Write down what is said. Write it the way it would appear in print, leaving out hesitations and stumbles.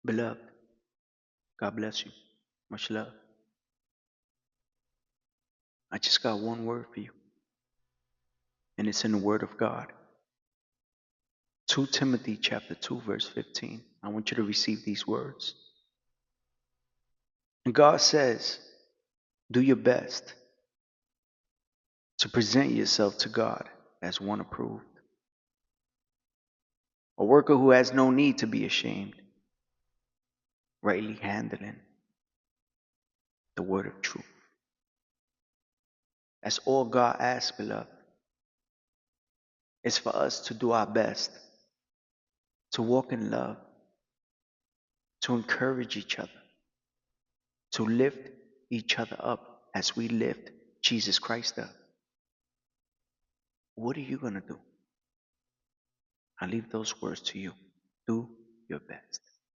Beloved, God bless you. Much love. I just got one word for you, and it's in the Word of God. 2 Timothy chapter 2, verse 15. I want you to receive these words. And God says, do your best to present yourself to God as one approved, a worker who has no need to be ashamed, rightly handling the word of truth. That's all God asks, beloved. It's for us to do our best, to walk in love, to encourage each other, to lift each other up as we lift Jesus Christ up. What are you going to do? I leave those words to you. Do your best.